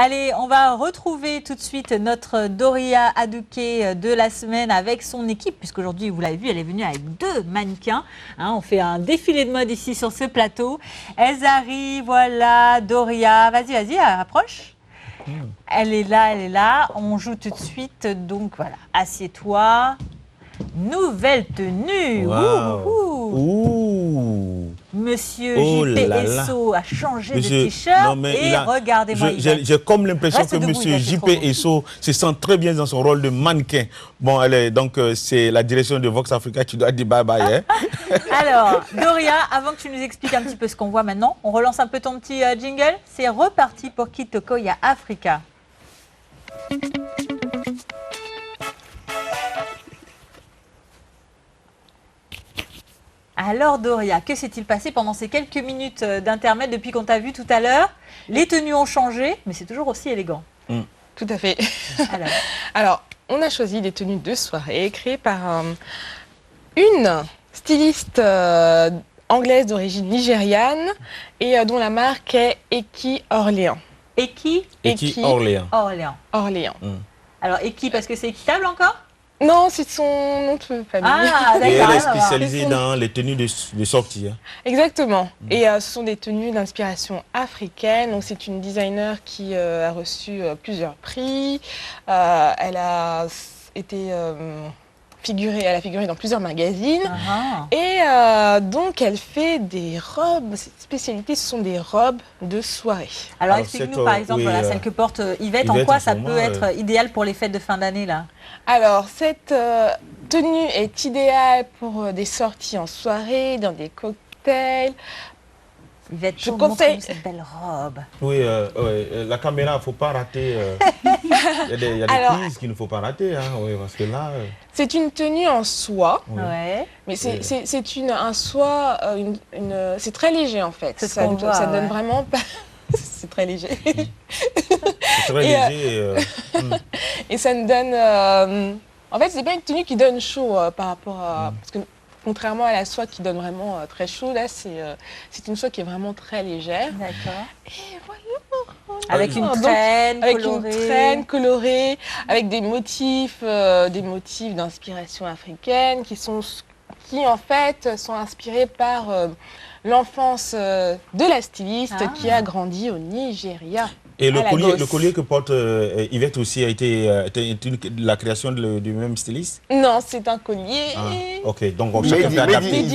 Allez, on va retrouver tout de suite notre Doria Adouké de la semaine avec son équipe, puisqu'aujourd'hui, vous l'avez vu, elle est venue avec 2 mannequins. Hein, on fait un défilé de mode ici sur ce plateau. Elles arrivent, voilà, Doria. Vas-y, approche. Elle est là. On joue tout de suite. Donc voilà, assieds-toi. Nouvelle tenue. Wow. Ouh. Monsieur JP Esso a changé de t-shirt et regardez-moi. J'ai comme l'impression que Monsieur JP Esso se sent très bien dans son rôle de mannequin. Bon, donc c'est la direction de Vox Africa qui doit dire bye bye. Hein. Alors, Doria, avant que tu nous expliques un petit peu ce qu'on voit maintenant, on relance un peu ton petit jingle. C'est reparti pour Kitokoya Africa. Alors Doria, que s'est-il passé pendant ces quelques minutes d'intermède depuis qu'on t'a vu tout à l'heure? Les tenues ont changé, mais c'est toujours aussi élégant. Tout à fait. Alors, on a choisi des tenues de soirée créées par une styliste anglaise d'origine nigériane et dont la marque est Eki Orléans. Eki Orléans. Orléans. Alors Eki parce que c'est équitable encore? Non, c'est son nom de famille. Ah, et elle est spécialisée dans les tenues de sortie. Hein. Exactement. Et ce sont des tenues d'inspiration africaine. Donc c'est une designer qui a reçu plusieurs prix. Elle a été elle a figuré dans plusieurs magazines. Et donc elle fait des robes. Cette spécialité, ce sont des robes de soirée. Alors explique-nous par exemple, voilà, celle que porte Yvette, en quoi ça peut être idéal pour les fêtes de fin d'année là? Alors, cette tenue est idéale pour des sorties en soirée, dans des cocktails. Yvette, je conseille cette belle robe. Oui, la caméra, il ne faut pas rater. Il y a des prises qu'il ne faut pas rater. Hein, oui, parce que là... C'est une tenue en soie. Ouais. Mais c'est un soie, c'est très léger en fait. Ça donne vraiment pas... C'est très léger. C'est très léger. Et ça nous donne... En fait, c'est pas une tenue qui donne chaud par rapport à... Parce que contrairement à la soie qui donne vraiment très chaud, là, c'est une soie qui est vraiment très légère. D'accord. Et voilà. Avec une traîne colorée, avec des motifs d'inspiration africaine qui en fait sont inspirés par l'enfance de la styliste qui a grandi au Nigeria. Et le collier que porte Yvette aussi a été la création du même styliste? Non, c'est un collier. Ok, donc chacun peut adapter.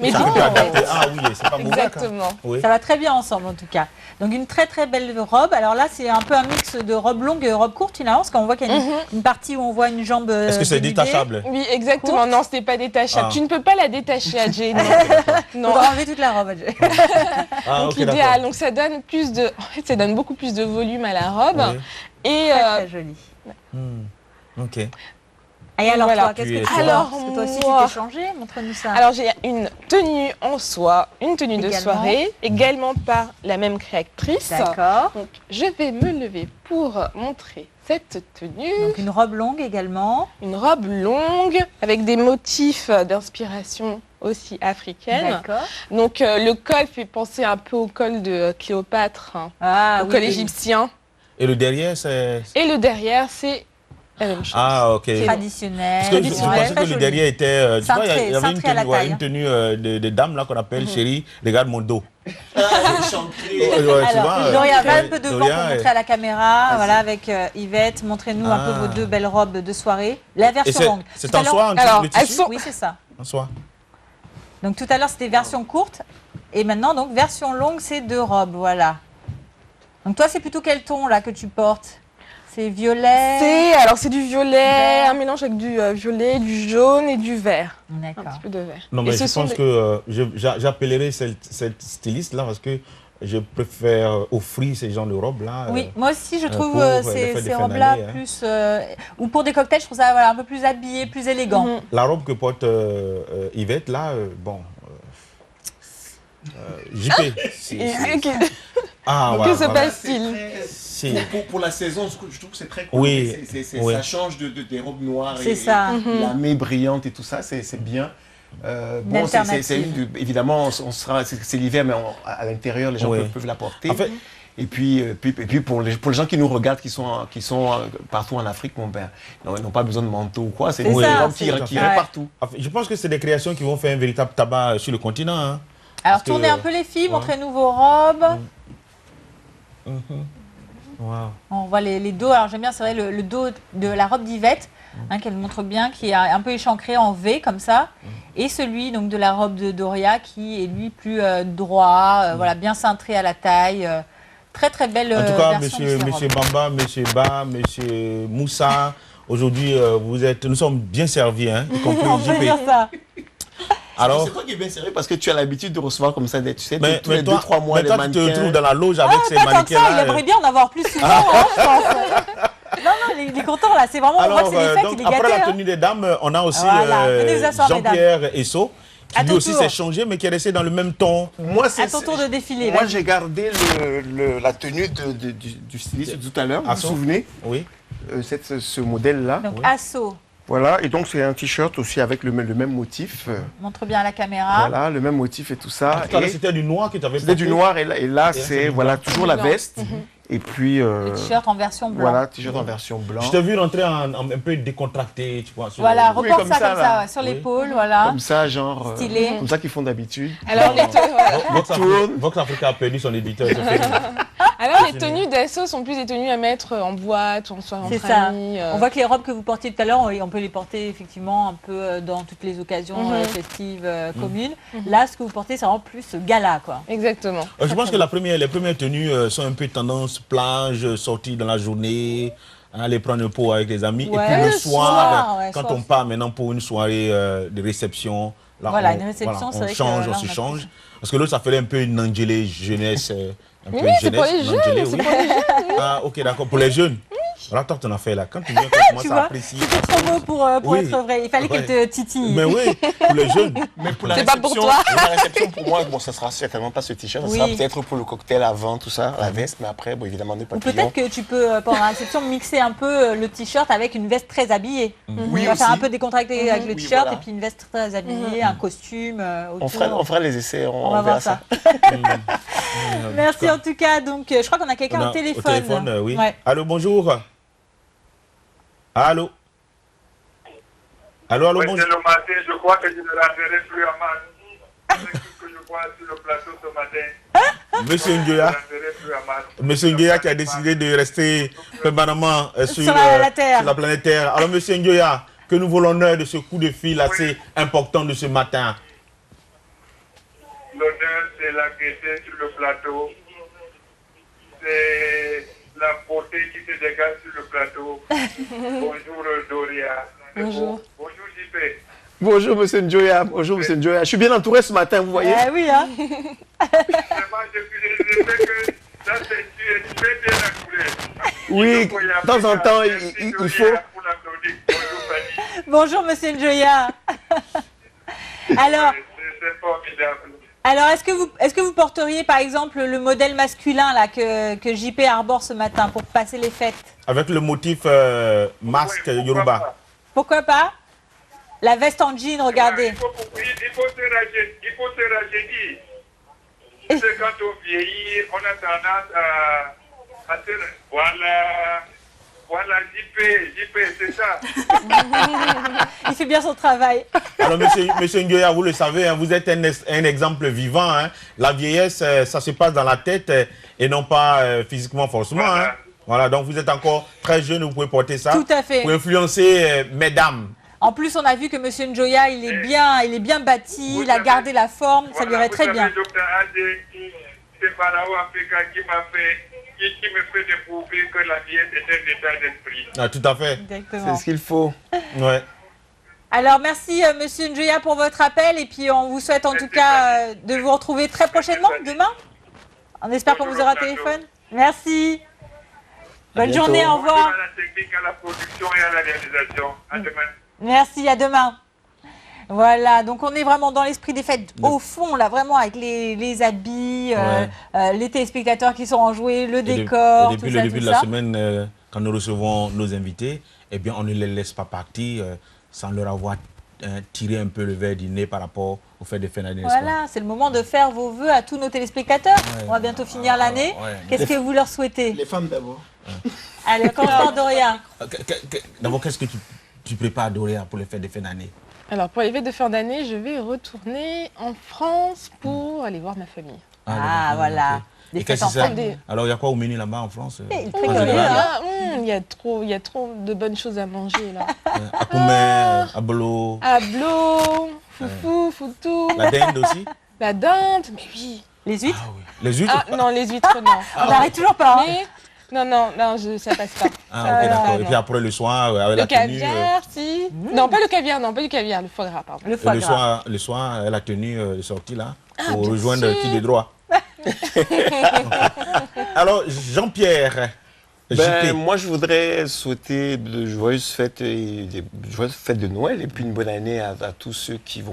Ah oui, c'est pas mauvais. Exactement. Oui. Ça va très bien ensemble en tout cas. Donc une très très belle robe. Alors là, c'est un peu un mix de robe longue et robe courte finalement, parce qu'on voit qu'il y a une partie où on voit une jambe. Est-ce que c'est détachable? Oui, exactement. Courte. Non, ce n'est pas détachable. Tu ne peux pas la détacher, Adjé. Non. On va enlever toute la robe, Adjé. Donc l'idéal. Donc ça donne ça donne beaucoup plus de volume à la robe. Oui. Et très joli. Ok. Et alors voilà. toi, qu'est-ce que tu as? Parce que toi aussi, tu t'es changé. Montre-nous ça. Alors j'ai une tenue en soie, une tenue de soirée, également par la même créatrice. D'accord. Donc je vais me lever pour montrer cette tenue. Donc une robe longue également. Une robe longue avec des motifs d'inspiration aussi africaine. D'accord. Donc le col fait penser un peu au col de Cléopâtre, au col égyptien. Et le derrière, c'est... Et le derrière, c'est la même chose. Ah, ok. Traditionnel. Parce que je pensais que le derrière était... tu vois, il y avait une tenue de dame là qu'on appelle chérie, regarde mon dos. Alors, Doria, va un peu devant pour montrer à la caméra, voilà, avec Yvette. Montrez-nous un peu vos 2 belles robes de soirée. La version longue. C'est en soie, alors, oui, c'est ça. En soie. Donc tout à l'heure, c'était version courte. Et maintenant, donc, version longue, c'est 2 robes, voilà. Donc toi, c'est plutôt quel ton là que tu portes? C'est violet? C'est du violet, un mélange avec du violet, du jaune et du vert. D'accord. Un petit peu de vert. Non, mais je pense que j'appellerai cette styliste-là parce que je préfère offrir ces genres de robes-là. Oui, moi aussi, je trouve ces robes-là plus... ou pour des cocktails, je trouve ça un peu plus habillé, plus élégant. La robe que porte Yvette, là, bon... JP. Que se passe-t-il? Pour la saison, je trouve que c'est très cool. Oui, ça change des robes noires et la mai brillante et tout ça, c'est bien. Bon, évidemment, c'est l'hiver, mais à l'intérieur, les gens peuvent la porter. En fait, Et puis pour les gens qui nous regardent, qui sont partout en Afrique, bon, ben, ils n'ont pas besoin de manteau ou quoi. C'est des robes qui iraient partout. Je pense que c'est des créations qui vont faire un véritable tabac sur le continent. Hein. Alors, tournez un peu les filles, montrez-nous vos robes. Wow. On voit les dos. Alors, j'aime bien, c'est vrai, le dos de la robe d'Yvette, qu'elle montre bien, qui est un peu échancré en V, comme ça. Et celui donc, de la robe de Doria, qui est, lui, plus droit, voilà, bien cintré à la taille. Très, très belle en tout cas, version monsieur Bamba, monsieur Ba, monsieur Moussa, aujourd'hui, nous sommes bien servis, hein, y compris on peut dire ça. Alors, c'est toi qui es bien servi parce que tu as l'habitude de recevoir comme ça, tu sais, tous les 2-3 mois, les mannequins. Tu te retrouves dans la loge avec ces mannequins-là. Il aimerait bien en avoir plus souvent, hein, je pense. Non, il est content là, c'est vraiment, alors, on voit que c'est des fêtes, il est gâté. Après la tenue des dames, on a aussi Jean-Pierre Esso, qui lui aussi s'est changé, mais qui est resté dans le même ton. Moi, à ton tour de défilé. Moi, j'ai gardé la tenue du styliste tout à l'heure, vous vous souvenez? Oui. Ce modèle-là. Donc, Asso. Voilà, et donc c'est un t-shirt aussi avec le même motif. Montre bien à la caméra. Voilà, le même motif et tout ça. C'était du noir que tu avais porté. C'était du noir, et là c'est voilà, toujours la veste. Et puis... le t-shirt en version blanche. Voilà, t-shirt en version blanche. Je t'ai vu rentrer un peu décontracté, tu vois. Voilà, reporte ça comme ça, sur l'épaule, voilà. Comme ça, genre... Stylé. Comme ça qu'ils font d'habitude. Alors, Vox Africa a perdu son éditeur. Alors, les tenues d'Asso sont plus des tenues à mettre en boîte, en soirée entre amis. On voit que les robes que vous portiez tout à l'heure, on peut les porter effectivement un peu dans toutes les occasions festives communes. Là, ce que vous portez, c'est vraiment plus gala, quoi. Exactement. Je pense que les premières tenues sont un peu tendance plage, sortie dans la journée, aller prendre un pot avec les amis. Ouais, et puis le soir, quand on part maintenant pour une soirée de réception, là, voilà, une réception, on change, on se change. Parce que l'autre, ça faisait un peu une Angélé jeunesse. Un peu c'est pour les jeunes, c'est pour les jeunes. Ah, ok, d'accord, pour les jeunes. Voilà, toi, tu en as fait là. Quand tu viens, tu commences à apprécier. C'était trop beau pour être vrai. Il fallait qu'elle te titille. Mais oui, pour les jeunes. Mais pour la réception, pour moi, bon, ça sera certainement pas ce t-shirt. Ça sera peut-être pour le cocktail avant, tout ça, la veste. Mais après, bon, évidemment, des papillons. Peut-être que tu peux, pendant la réception, mixer un peu le t-shirt avec une veste très habillée. Oui, on va faire un peu décontracté avec le t-shirt et puis une veste très habillée, un costume. On fera les essais, on va voir ça. Merci en tout cas. Donc, je crois qu'on a quelqu'un au téléphone. Au téléphone, oui. Allô, bonjour. Allô? Allô, oui, bonjour. c'est le matin, je crois que je ne rentrerai plus à Mali. Avec tout ce que je vois sur le plateau ce matin. Monsieur Nguya qui a décidé de rester permanemment sur la planète Terre. Alors, monsieur Nguya, que nous vaut l'honneur de ce coup de fil assez important de ce matin? L'honneur, c'est la gaieté sur le plateau. C'est la beauté qui se dégage sur le plateau. Bonjour Doria. Bonjour. Bonjour JP. Bonjour Monsieur Njoya. Bonjour Monsieur Njoya. Je suis bien entouré ce matin, vous voyez? Oui, hein. Vraiment, je sais que ça c'est tu es bien entouré. Oui, de temps en temps, il faut... Bonjour Monsieur Njoya. Alors... C'est formidable. Alors, est-ce que vous porteriez, par exemple, le modèle masculin là, que JP arbore ce matin pour passer les fêtes? Avec le motif masque Yoruba. Pourquoi pas? La veste en jean, regardez. Il faut se rajeunir. Parce que quand on vieillit, on a tendance à se... Voilà, JP, c'est ça. Il fait bien son travail. Alors, monsieur Nguya, vous le savez, hein, vous êtes un exemple vivant. Hein. La vieillesse, ça se passe dans la tête et non pas physiquement forcément. Voilà. Hein. Voilà, donc vous êtes encore très jeune, vous pouvez porter ça. Tout à fait. Pour influencer mesdames. En plus, on a vu que monsieur Njoya, il est bien bâti, il a gardé la forme, ça lui irait très bien. C'est Pharaon Africa qui me fait découvrir que la vieillesse est un état d'esprit. Ah, tout à fait. Exactement. C'est ce qu'il faut. Ouais. Alors, merci monsieur Njoya pour votre appel et puis on vous souhaite en tout cas de vous retrouver très prochainement, demain. On espère qu'on vous aura au téléphone. Merci. Bonne journée, au revoir. À la technique, à la production et à la réalisation. À demain. Merci, à demain. Voilà, donc on est vraiment dans l'esprit des fêtes au fond, là, vraiment avec les habits, les téléspectateurs qui sont enjoués, le décor, et depuis le début de la semaine, quand nous recevons nos invités, eh bien, on ne les laisse pas partir sans leur avoir tiré un peu le verre du nez par rapport aux fêtes de fin d'année. Voilà, c'est le moment de faire vos vœux à tous nos téléspectateurs. On va bientôt finir l'année. Qu'est-ce que vous leur souhaitez? Les femmes d'abord. Allez, commence par Doria. D'abord, qu'est-ce que tu prépares, Doria, pour les fêtes de fin d'année? Alors, pour les fêtes de fin d'année, je vais retourner en France pour aller voir ma famille. Voilà. Et qu'est-ce que c'est? Alors, il y a quoi au menu là-bas en France? Il y a trop de bonnes choses à manger là. À Coumé, à Blo. À Blo, Foufou, Foutou. La dinde aussi? La dinde, mais oui. Les huîtres? Les huîtres? Ah non, les huîtres, non. On n'arrête toujours pas. Mais, non, ça passe pas. Ok, d'accord. Et puis après le soir, avec la tenue... Le caviar, si. Non, pas le caviar, le foie gras, pardon. Le soir, la tenue est sortie là, pour rejoindre le petit des droits. Alors, Jean-Pierre, moi, je voudrais souhaiter de joyeuses fêtes de Noël et puis une bonne année à tous ceux qui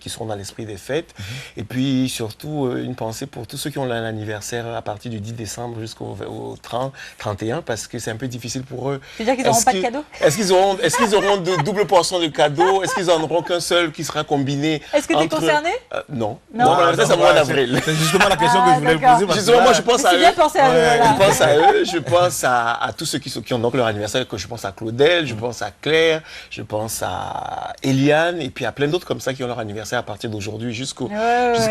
seront dans l'esprit des fêtes. Et puis surtout, une pensée pour tous ceux qui ont l'anniversaire à partir du 10 décembre jusqu'au 31, parce que c'est un peu difficile pour eux. C'est-à-dire qu'ils n'auront pas de cadeaux? Est-ce qu'ils auront de double portion de cadeaux? Est-ce qu'ils n'en auront qu'un seul qui sera combiné? Est-ce que tu es concerné? Non. C'est au mois d'avril. C'est justement la question que je voulais poser. Justement, moi, je pense à eux. Bien pensé à eux. Je pense à eux, je pense à tous ceux qui ont donc leur anniversaire, que je pense à Claudel, je pense à Claire, je pense à Eliane, et puis à plein d'autres comme ça qui ont leur anniversaire à partir d'aujourd'hui jusqu'à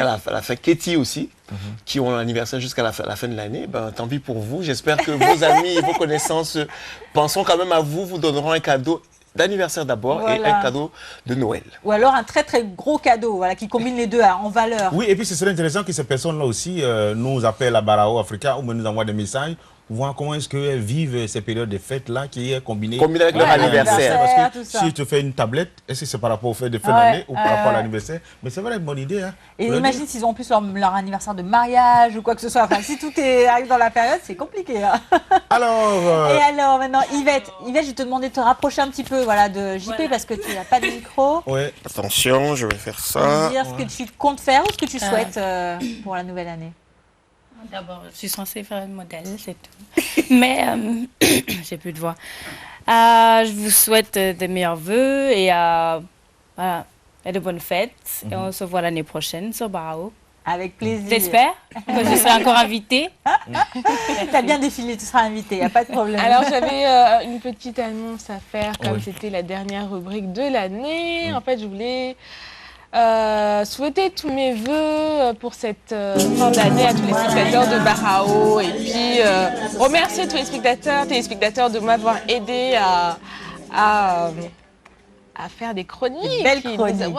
la fin. Katie aussi, qui ont leur anniversaire jusqu'à la fin de l'année. Tant pis pour vous. J'espère que vos amis et vos connaissances penseront quand même à vous, vous donneront un cadeau d'anniversaire d'abord et un cadeau de Noël. Ou alors un très très gros cadeau, qui combine les deux en valeur. Oui, et puis ce serait intéressant que ces personnes-là aussi nous appellent à Barao Africa ou nous envoient des messages pour voir comment est-ce qu'elles vivent ces périodes de fêtes-là qui est combinée avec leur anniversaire. Parce que si tu fais une tablette, est-ce que c'est par rapport aux fêtes de fin d'année ou par rapport à l'anniversaire? Mais c'est vraiment une bonne idée. Et imagine s'ils ont en plus leur anniversaire de mariage ou quoi que ce soit. Enfin, si tout arrive dans la période, c'est compliqué. Alors... Et alors maintenant, Yvette, je vais te demander de te rapprocher un petit peu de JP parce que tu n'as pas de micro. Ouais. Attention, je vais faire ça. Dire ce que tu comptes faire ou ce que tu souhaites pour la nouvelle année. D'abord, je suis censée faire un modèle, c'est tout. Mais j'ai plus de voix. Je vous souhaite de meilleurs vœux et de bonnes fêtes. Et on se voit l'année prochaine sur Barao. Avec plaisir. J'espère que je serai encore invitée. Tu as bien défilé, tu seras invitée, il n'y a pas de problème. Alors j'avais une petite annonce à faire, comme c'était la dernière rubrique de l'année. En fait, je voulais... souhaiter tous mes vœux pour cette fin d'année à tous les spectateurs de Barao et puis remercier tous les téléspectateurs de m'avoir aidé à faire des chroniques. Belles chroniques.